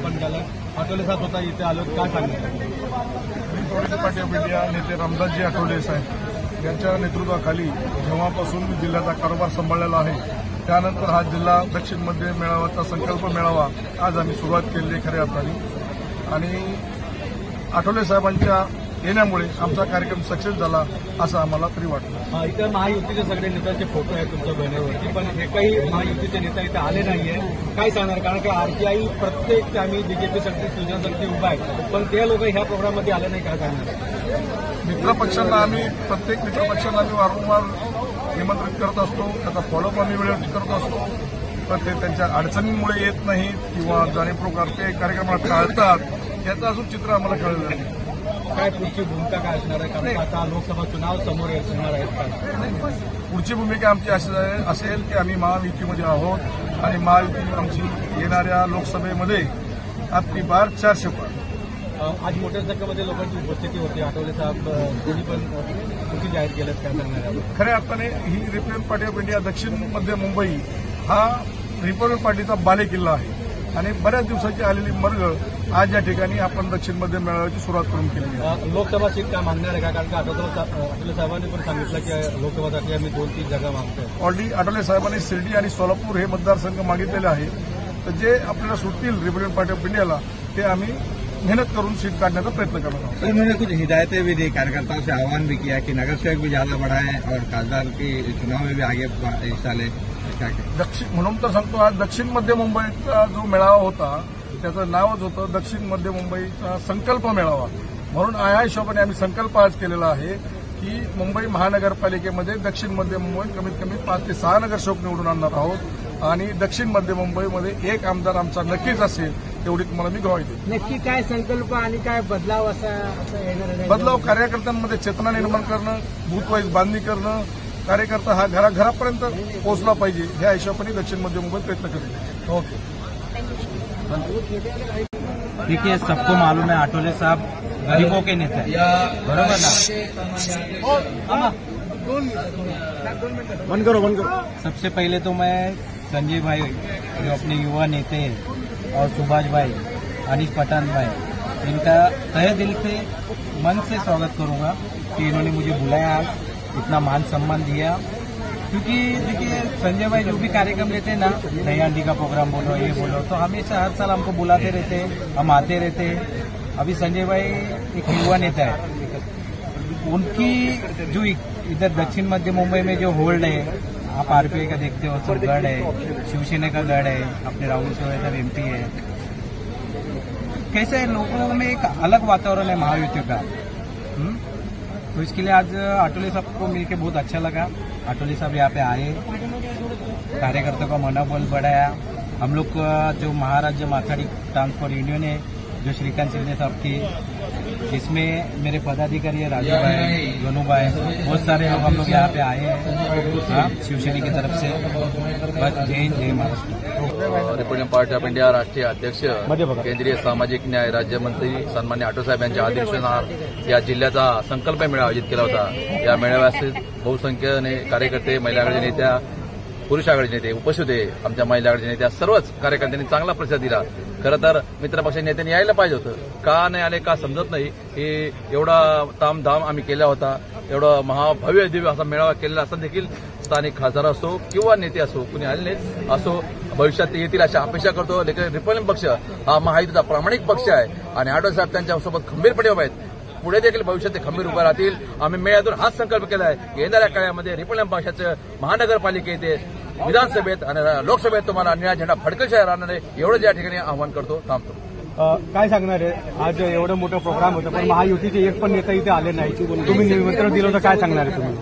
आपण केलं. आठवले साहेब होता इथे आलो, काय सांगितलं? रिपब्लिकन पार्टी ऑफ इंडिया नेते रामदासजी आठवले साहेब यांच्या नेतृत्वाखाली जेव्हापासून मी जिल्ह्याचा कारभार सांभाळलेला आहे त्यानंतर हा जिल्हा दक्षिण मध्य मेळाव्याचा संकल्प मेळावा आज आम्ही सुरुवात केली आहे खऱ्या अर्थाने. आणि आठवले साहेबांच्या येण्यामुळे आमचा कार्यक्रम सक्सेस झाला असं आम्हाला तरी वाटतं. इथं महायुतीचे सगळे नेत्यांचे फोटो आहेत तुमच्या बॅनरवरती, पण एकही महायुतीचे नेता इथे आले नाहीये. काय सांगणार? कारण की आरटीआय प्रत्येक आम्ही बीजेपीसाठी सुजनासाठी उभा आहे, पण ते लोक ह्या प्रोग्राममध्ये आले नाही. काय सांगणार? मित्रपक्षांना आम्ही प्रत्येक मित्रपक्षांना आम्ही वारंवार निमंत्रित करत असतो, त्याचा फॉलोअप आम्ही वेळेवरती करत असतो, पण ते त्यांच्या अडचणींमुळे येत नाहीत किंवा जाणीवपूर्वक ते कार्यक्रमाला टाळतात याचं अजून चित्र आम्हाला कळलं नाही. काय पुढची भूमिका काय असणार आहे? कारण आता लोकसभा चुनाव समोर येणार आहेत. पुढची भूमिका आमची अशी असेल की आम्ही महायुतीमध्ये आहोत आणि महायुती आमची येणाऱ्या लोकसभेमध्ये आपली बार 400 पार. आज मोठ्या संख्येमध्ये लोकांची उपस्थिती होती. आठवले साहेब कोणी पण कुठे जाहीर केलं काय सांगणार आहे? खऱ्या अर्थाने ही रिपब्लिकन पार्टी ऑफ इंडिया दक्षिण मध्य मुंबई हा रिपब्लिकन पार्टीचा बालेकिल्ला आहे आणि बऱ्याच दिवसाची आलेली मर्ग आज या ठिकाणी आपण दक्षिण मध्य मेळाव्याची सुरुवात करून केली आहे. लोकसभा सीट का मागणार आहे का? कारण की आठवले साहेबांनी पण सांगितलं की लोकसभासाठी आम्ही 2-3 जागा मागतोय. ऑलरेडी आठवले साहेबांनी शिर्डी आणि सोलापूर हे मतदारसंघ मागितलेले आहे. तर जे आपल्याला सुटतील रिपब्लिकन पार्टी ऑफ इंडियाला ते आम्ही मेहनत करून सीट काटने का प्रयत्न कर रहा हूँ. उन्होंने कुछ हिदायतें भी दी, कार्यकर्ताओं से आह्वान भी किया कि नगर सेवक भी ज्यादा बढ़ाएं और खासदार के चुनाव में भी आगे हिस्सा लें. दक्षिण म्हणून तर सांगतो आज दक्षिण मध्य मुंबईचा जो मेळावा होता त्याचं नावच होतं दक्षिण मध्य मुंबईचा संकल्प मेळावा. म्हणून या हिशोबाने आम्ही संकल्प आज केलेला आहे की मुंबई महानगरपालिकेमध्ये दक्षिण मध्य मुंबई कमीत कमी 5 ते 6 नगरसेवक निवडून आणणार आहोत आणि दक्षिण मध्य मुंबईमध्ये एक आमदार आमचा नक्कीच असेल तेवढी तुम्हाला मी ग्वाही देतो. नक्की काय संकल्प आणि काय बदलाव असं येणार? बदलाव कार्यकर्त्यांमध्ये चेतना निर्माण करणं, बूथवाईज बांधणी करणं, कार्यकर्ता हा घराघरापर्यंत पोहोचला पाहिजे ह्या हिशोबाने दक्षिण मध्य मुंबईत प्रयत्न करेल. ओके. देखिए, सबको मालूम है आठवले साहब गरीबों के नेता है, बराबर ना? बंद करो. सबसे पहले तो मैं संजय भाई जो अपने युवा नेते हैं और सुभाष भाई, अनिश पठान भाई, इनका तहे दिल से मन से स्वागत करूंगा कि इन्होंने मुझे बुलाया, आज इतना मान सम्मान दिया. क्योंकि देखिए संजय भाई जो भी कार्यक्रम लेते हैं ना, दही हांडी का प्रोग्राम बोलो, ये बोलो, तो हमेशा हर साल हमको बुलाते रहते हैं, हम आते रहते हैं. अभी संजय भाई एक युवा नेता है, उनकी जो इधर दक्षिण मध्य मुंबई में जो होल्ड है, आप आरपीआई का देखते हो तो गढ़ है, शिवसेना का गढ़ है, अपने राहुल शेवाळे साहब एमपी है. कैसे लोगों में एक अलग वातावरण है महायुति का. तो इसके लिए आज आठवले साहब को मिलकर बहुत अच्छा लगा. आठवले साहब यहाँ पे आए, कार्यकर्ताओं का मनोबल बढ़ाया. हम लोग का जो महाराज्य माथाड़ी ट्रांसपोर्ट यूनियन है जो श्रीकांत शिंदे साहब की, इसमें मेरे पदाधिकारी है राजू भाई, गोनू भाई, बहुत सारे लोग हम लोग यहाँ पे आए हैं शिवसेना की तरफ से. बस Jai Hind, Jai Maharashtra. Republican Party of India राष्ट्रीय अध्यक्ष, केंद्रीय सामाजिक न्याय राज्यमंत्री सन्मान्य आठवसाहेब यांच्या आदेशानुसार या जिल्ह्याचा संकल्प मेळावा आयोजित केला होता. या मेळाव्यात बहुसंख्येने कार्यकर्ते, महिला आघाडी नेत्या, पुरुष आघाडी नेते उपस्थित होते. आमच्या महिला आघाडी नेत्या सर्वच कार्यकर्त्यांनी चांगला प्रतिसाद दिला. खरं तर मित्रपक्षाच्या नेत्यांनी यायला पाहिजे होतं, का नाही आले का समजत नाही. हे एवढा तामधाम आम्ही केला होता, एवढा महाभव्य दिव्य असा मेळावा केलेला असताना देखील स्थानिक खासदार असो किंवा नेते असो कुणी आले नाहीत. असो भविष्यात येतील अशी अपेक्षा करतो. लेकिन रिपब्लिकन पक्ष हा महायुतीचा प्रामाणिक पक्ष आहे आणि आठवले साहेब त्यांच्यासोबत खंबीरपणे उभे आहेत. पुढे देखील भविष्यात ते खंबीर उभे राहतील. आम्ही मेळ्यातून हाच संकल्प केला आहे, येणाऱ्या काळामध्ये रिपब्लिकन पक्षाचं महानगरपालिकेत, विधानसभेत आणि लोकसभेत तुम्हाला निळा झेंडा फडकशाही राहणार आहे, एवढंच या ठिकाणी आवाहन करतो. थांबतो. काय सांगणार आहे? आज एवढं मोठं प्रोग्राम होतं पण महायुतीचे एक पण नेता इथे आले नाही. तुम्ही निमंत्रण दिलं तर काय सांगणार आहे तुम्ही?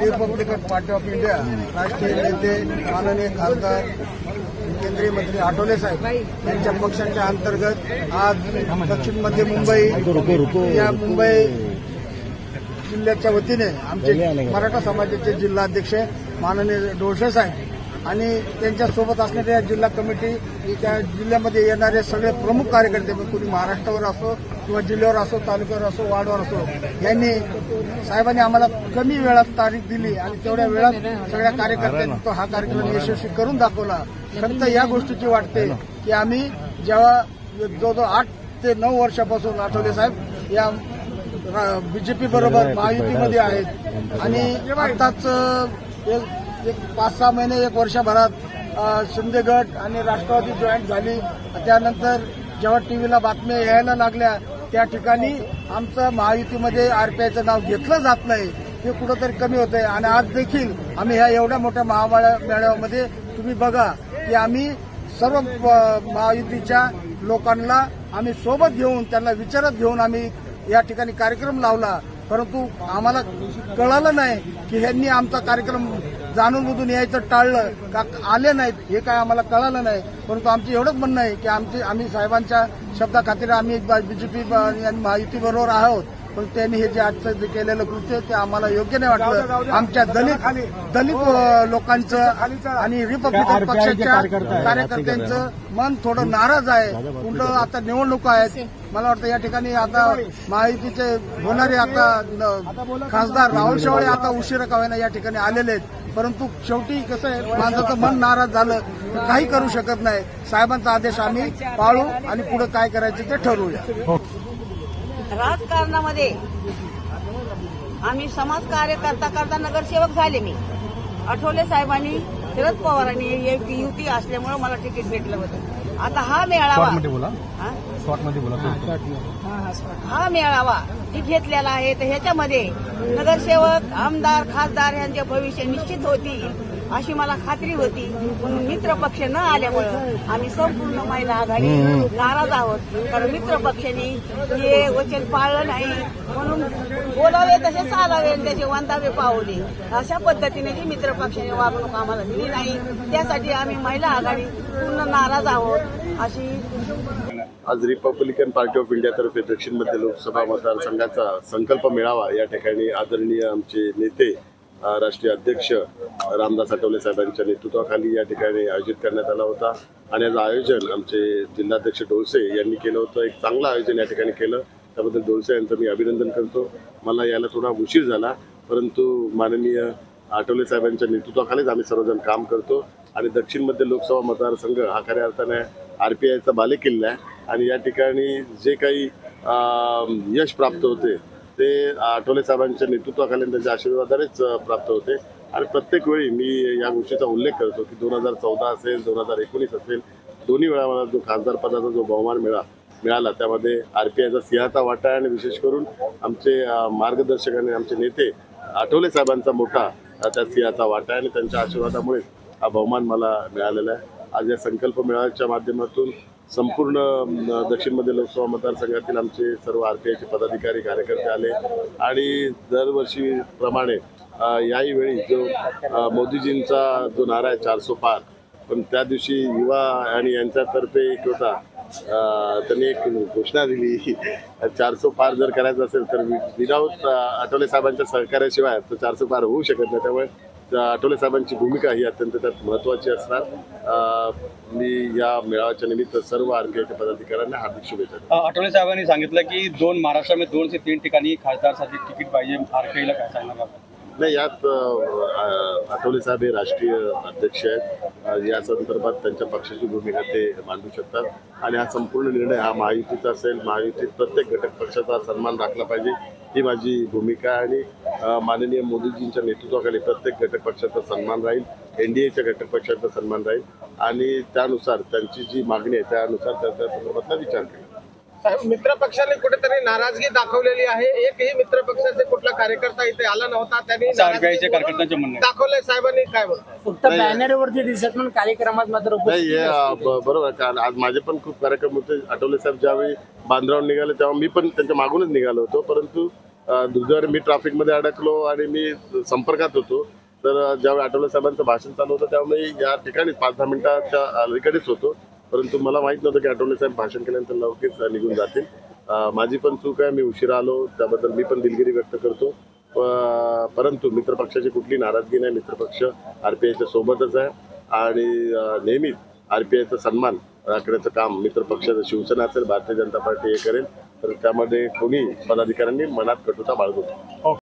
रिपब्लिकन पार्टी ऑफ इंडिया राष्ट्रीय नेते माननीय खासदार केंद्रीय मंत्री आठवले साहेब यांच्या पक्षाच्या अंतर्गत आज दक्षिण मध्य मुंबई या मुंबई जिल्ह्याच्या वतीने आमचे मराठा समाजाचे जिल्हाध्यक्ष माननीय डोळसे साहेब आणि त्यांच्यासोबत असणाऱ्या जिल्हा कमिटी, त्या जिल्ह्यामध्ये येणारे सगळे प्रमुख कार्यकर्ते, कुणी महाराष्ट्रावर असो किंवा जिल्ह्यावर असो, तालुक्यावर असो, वार्डवर असो, यांनी साहेबांनी आम्हाला कमी वेळात तारीख दिली आणि तेवढ्या वेळात सगळ्या कार्यकर्त्यांनी तो हा कार्यक्रम यशस्वी करून दाखवला. फक्त या गोष्टीची वाटते की आम्ही जेव्हा जवळजवळ 8 ते 9 वर्षापासून आठवले साहेब या बीजेपी बरोबर महायुतीमध्ये आहेत आणि आताच एक 5-6 महिने 1 वर्षभरात शिंदे गट आणि राष्ट्रवादी जॉईंट झाली. त्यानंतर जेव्हा टीव्हीला बातम्या यायला लागल्या त्या ठिकाणी आमचं महायुतीमध्ये आरपीआयचं नाव घेतलं जात नाही हे कुठंतरी कमी होतंय. आणि आज देखील आम्ही ह्या एवढ्या मोठ्या मेळाव्यामध्ये तुम्ही बघा की आम्ही सर्व महायुतीच्या लोकांना आम्ही सोबत घेऊन त्यांना विचारत घेऊन आम्ही या ठिकाणी कार्यक्रम लावला. परंतु आम्हाला कळालं नाही की ह्यांनी आमचा कार्यक्रम जाणून बुजून यायचं टाळलं का आले नाहीत हे काय आम्हाला कळालं नाही. परंतु आमचं एवढंच म्हणणं आहे की आम्ही साहेबांच्या शब्दाखातीर आम्ही बीजेपी आणि महायुती बरोबर आहोत. पण त्यांनी हे जे आजचं जे केलेलं कृत्य ते आम्हाला योग्य नाही वाटलं. आमच्या दलित लोकांचं आणि रिपब्लिकन पक्षाच्या कार्यकर्त्यांचं मन थोडं नाराज आहे. उलट आता निवडणुका आहेत. मला वाटतं या ठिकाणी आता महायुतीचे होणारे आता खासदार राहुल शेवाळे आता उशिरा का होईना या ठिकाणी आलेले आहेत. परंतु शेवटी कसं आहे माणसाचं मन नाराज झालं तर काही करू शकत नाही. साहेबांचा आदेश आम्ही पाळू आणि पुढे काय करायचं ते ठरवूया. राजकारणामध्ये आम्ही समाज कार्य करता नगरसेवक झाले. मी आठवले साहेबांनी शरद पवारांनी एक युती असल्यामुळे मला तिकीट भेटलं होतं. आता हा मेळावा हा मेळावा जी घेतलेला आहे तर ह्याच्यामध्ये नगरसेवक आमदार खासदार यांचे भविष्य निश्चित होतील अशी मला खात्री होती. म्हणून मित्र पक्ष न आल्यामुळे आम्ही संपूर्ण महिला आघाडी नाराज आहोत. कारण मित्र पक्षांनी हे वचन पाळलं नाही म्हणून बोलावे तसे चालावे त्याचे वंदावे पावले अशा पद्धतीने जी मित्र पक्षाने वागणूक आम्हाला दिली नाही त्यासाठी आम्ही महिला आघाडी पूर्ण नाराज आहोत. अशी आज रिपब्लिकन पार्टी ऑफ इंडियातर्फे दक्षिण मध्य लोकसभा मतदारसंघाचा संकल्प मेळावा या ठिकाणी आदरणीय आमचे नेते राष्ट्रीय अध्यक्ष रामदास आठवले साहेबांच्या नेतृत्वाखाली या ठिकाणी आयोजित करण्यात आला होता. आणि याचं आयोजन आमचे जिल्हाध्यक्ष डोळसे यांनी केलं होतं. एक चांगलं आयोजन या ठिकाणी केलं त्याबद्दल डोळसे यांचं मी अभिनंदन करतो. मला यायला थोडा उशीर झाला परंतु माननीय आठवले साहेबांच्या नेतृत्वाखालीच आम्ही सर्वजण काम करतो. आणि दक्षिण मध्य लोकसभा मतदारसंघ हा खऱ्या अर्थाने आरपीआयचा बालेकिल्ला आहे. आणि या ठिकाणी जे काही यश प्राप्त होते ते आठवले साहेबांच्या नेतृत्वाखाली त्यांच्या आशीर्वादानेच प्राप्त होते. आणि प्रत्येक वेळी मी या गोष्टीचा उल्लेख करतो की 2014 असेल 2019 असेल दोन्ही वेळा मला जो खासदार पदाचा जो बहुमान मिळाला त्यामध्ये आरपीआयचा सिंहाचा वाटा आहे. आणि विशेष करून आमचे मार्गदर्शक आणि आमचे नेते आठवले साहेबांचा मोठा त्या सिंहाचा वाटा आहे आणि त्यांच्या आशीर्वादामुळे हा बहुमान मला मिळालेला आहे. आज या संकल्प मेळाव्याच्या माध्यमातून संपूर्ण दक्षिण मध्य लोकसभा मतदारसंघातील आमचे सर्व आरपीआयचे पदाधिकारी कार्यकर्ते आले. आणि दरवर्षीप्रमाणे याही वेळी जो मोदीजींचा जो नारा आहे 400 पार पण त्या दिवशी युवा आणि यांच्यातर्फे एक होता त्यांनी एक घोषणा दिली 400 पार जर करायचं असेल तर विदाऊट आठवले साहेबांच्या सहकार्याशिवाय तो 400 पार होऊ शकत नाही. त्यामुळे आठवले साहेबांची भूमिका ही अत्यंत त्यात महत्त्वाची असणार. मी या मेळाव्याच्या निमित्त सर्व आरपीआयच्या पदाधिकाऱ्यांना हार्दिक शुभेच्छा. आठवले साहेबांनी सांगितलं की महाराष्ट्रामध्ये 2 ते 3 ठिकाणी खासदारसाठी तिकीट पाहिजे. आरपीआयला काय सांगणार? नाही यात आठवले साहेब हे राष्ट्रीय अध्यक्ष आहेत. या संदर्भात त्यांच्या पक्षाची भूमिका ते मांडू शकतात. आणि हा संपूर्ण निर्णय हा महायुतीचा असेल. महायुतीत प्रत्येक घटक पक्षाचा सन्मान राखला पाहिजे ही माझी भूमिका. आणि माननीय मोदीजींच्या नेतृत्वाखाली प्रत्येक घटक पक्षाचा सन्मान राहील. एनडीएच्या घटक पक्षाचा सन्मान राहील. आणि त्यानुसार त्यांची जी मागणी आहे त्यानुसार त्या संदर्भातला विचार केला. मित्र पक्षाने कुठेतरी नाराजगी दाखवलेली आहे. एकही मित्र पक्षाचे कुठला कार्यकर्ता इथे आला नव्हता. त्यांनी कार्यकर्त्यांचे म्हणणं दाखवलंय. साहेबांनी काय बोलतात? फक्त बॅनरवरती दिसत म्हणून कार्यक्रमात मात्र बरोबर. आज माझे पण खूप कार्यक्रम होते. आठवले साहेब ज्यावेळी बांद्रावर निघाले तेव्हा मी पण त्यांच्या मागूनच निघालो होतो. परंतु दुर्दैवाने मी ट्रॅफिकमध्ये अडकलो आणि मी संपर्कात होतो. तर ज्यावेळी आठवले साहेबांचं भाषण चालू होतं त्यावेळी या ठिकाणी 5-10 मिनिटाच्या अलीकडेच होतो. परंतु मला माहित नव्हतं की आठवले साहेब भाषण केल्यानंतर लवकरच निघून जातील. माझी पण चूक आहे. मी उशिरा आलो त्याबद्दल मी पण दिलगिरी व्यक्त करतो. परंतु मित्रपक्षाची कुठली नाराजगी नाही. मित्रपक्ष आरपीआयच्या सोबतच आहे आणि नेहमीच आरपीआयचा सन्मान राखण्याचं काम मित्रपक्षाचं शिवसेना असेल भारतीय जनता पार्टी हे करेल. तर त्यामध्ये कोणी पदाधिकाऱ्यांनी मनात कटुता बाळगू.